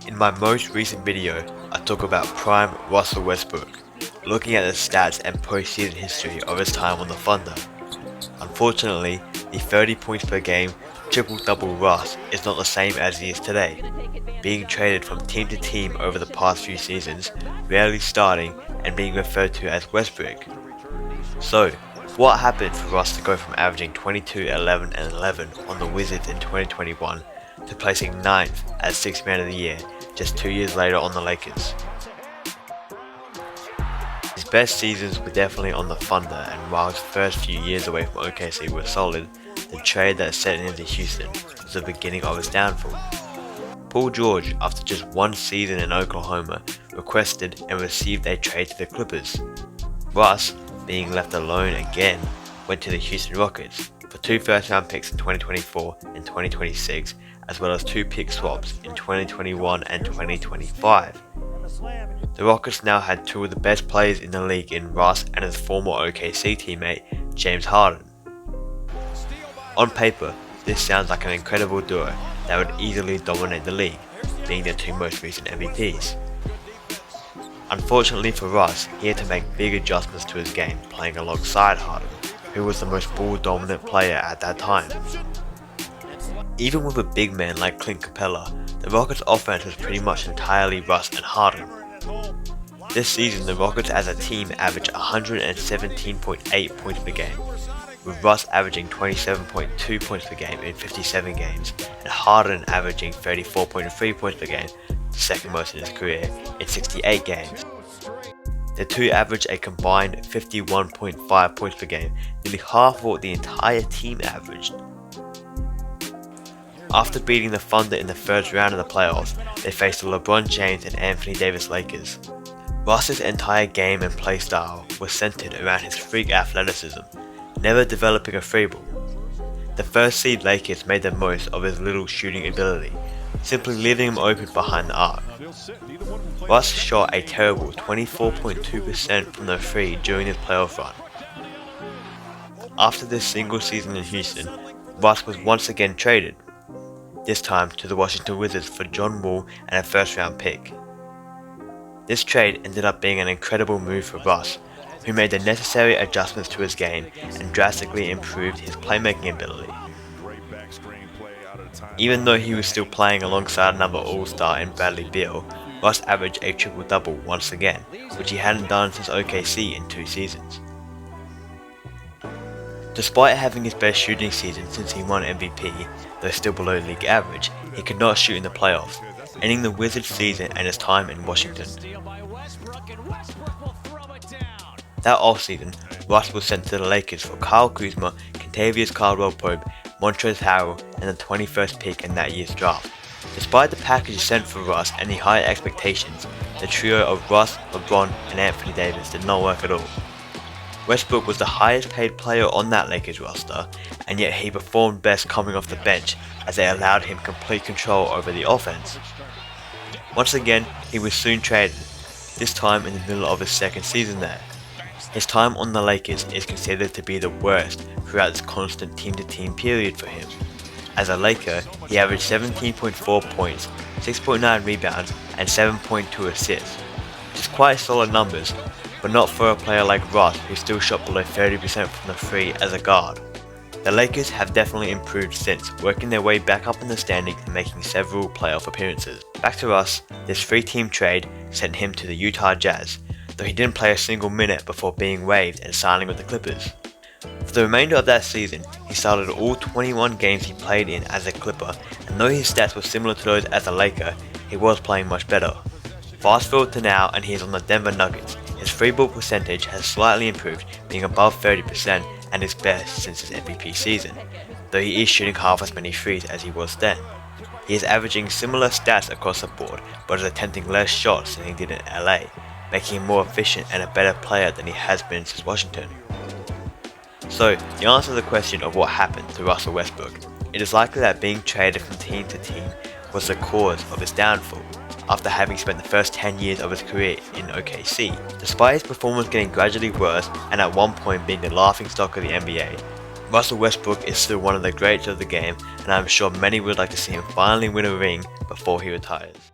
In my most recent video, I talk about prime Russell Westbrook, looking at the stats and postseason history of his time on the Thunder. Unfortunately, the 30 points per game, triple-double Russ is not the same as he is today, being traded from team to team over the past few seasons, rarely starting and being referred to as Westbrook. So, what happened for Russ to go from averaging 22, 11 and 11 on the Wizards in 2021 to placing 9th as 6th Man of the Year just 2 years later on the Lakers? His best seasons were definitely on the Thunder, and while his first few years away from OKC were solid, the trade that sent him to Houston was the beginning of his downfall. Paul George, after just one season in Oklahoma, requested and received a trade to the Clippers. Russ, being left alone again, went to the Houston Rockets for 2 first-round picks in 2024 and 2026, as well as 2 pick swaps in 2021 and 2025. The Rockets now had 2 of the best players in the league in Russ and his former OKC teammate, James Harden. On paper, this sounds like an incredible duo that would easily dominate the league, being the 2 most recent MVPs. Unfortunately for Russ, he had to make big adjustments to his game playing alongside Harden, who was the most ball-dominant player at that time. Even with a big man like Clint Capella, the Rockets' offense was pretty much entirely Russ and Harden. This season, the Rockets as a team averaged 117.8 points per game, with Russ averaging 27.2 points per game in 57 games, and Harden averaging 34.3 points per game, the second most in his career, in 68 games. The two averaged a combined 51.5 points per game, nearly half what the entire team averaged. After beating the Thunder in the first round of the playoffs, they faced the Lebron James and Anthony Davis Lakers. Russ's entire game and play style was centered around his freak athleticism, never developing a free ball. The first seed Lakers made the most of his little shooting ability, simply leaving him open behind the arc. Russ shot a terrible 24.2% from the free during his playoff run. After this single season in Houston, Russ was once again traded, this time to the Washington Wizards for John Wall and a first-round pick. This trade ended up being an incredible move for Russ, who made the necessary adjustments to his game and drastically improved his playmaking ability. Even though he was still playing alongside another All-Star in Bradley Beal, Russ averaged a triple-double once again, which he hadn't done since OKC in 2 seasons. Despite having his best shooting season since he won MVP, though still below league average, he could not shoot in the playoffs, ending the Wizards season and his time in Washington. That offseason, Russ was sent to the Lakers for Kyle Kuzma, Kentavious Caldwell-Pope, Montrezl Harrell, and the 21st pick in that year's draft. Despite the package sent for Russ and the high expectations, the trio of Russ, LeBron, and Anthony Davis did not work at all. Westbrook was the highest paid player on that Lakers roster, and yet he performed best coming off the bench as they allowed him complete control over the offense. Once again, he was soon traded, this time in the middle of his second season there. His time on the Lakers is considered to be the worst throughout this constant team-to-team period for him. As a Laker, he averaged 17.4 points, 6.9 rebounds, and 7.2 assists, which is quite solid numbers, but not for a player like Russ who still shot below 30% from the free as a guard. The Lakers have definitely improved since, working their way back up in the standings and making several playoff appearances. Back to Russ, this 3-team trade sent him to the Utah Jazz, though he didn't play a single minute before being waived and signing with the Clippers. For the remainder of that season, he started all 21 games he played in as a Clipper, and though his stats were similar to those as a Laker, he was playing much better. Fast forward to now and he is on the Denver Nuggets. His free ball percentage has slightly improved, being above 30% and his best since his MVP season, though he is shooting half as many threes as he was then. He is averaging similar stats across the board, but is attempting less shots than he did in LA, making him more efficient and a better player than he has been since Washington. So, the answer to the question of what happened to Russell Westbrook, it is likely that being traded from team to team was the cause of his downfall, after having spent the first 10 years of his career in OKC. Despite his performance getting gradually worse and at one point being the laughingstock of the NBA, Russell Westbrook is still one of the greats of the game, and I'm sure many would like to see him finally win a ring before he retires.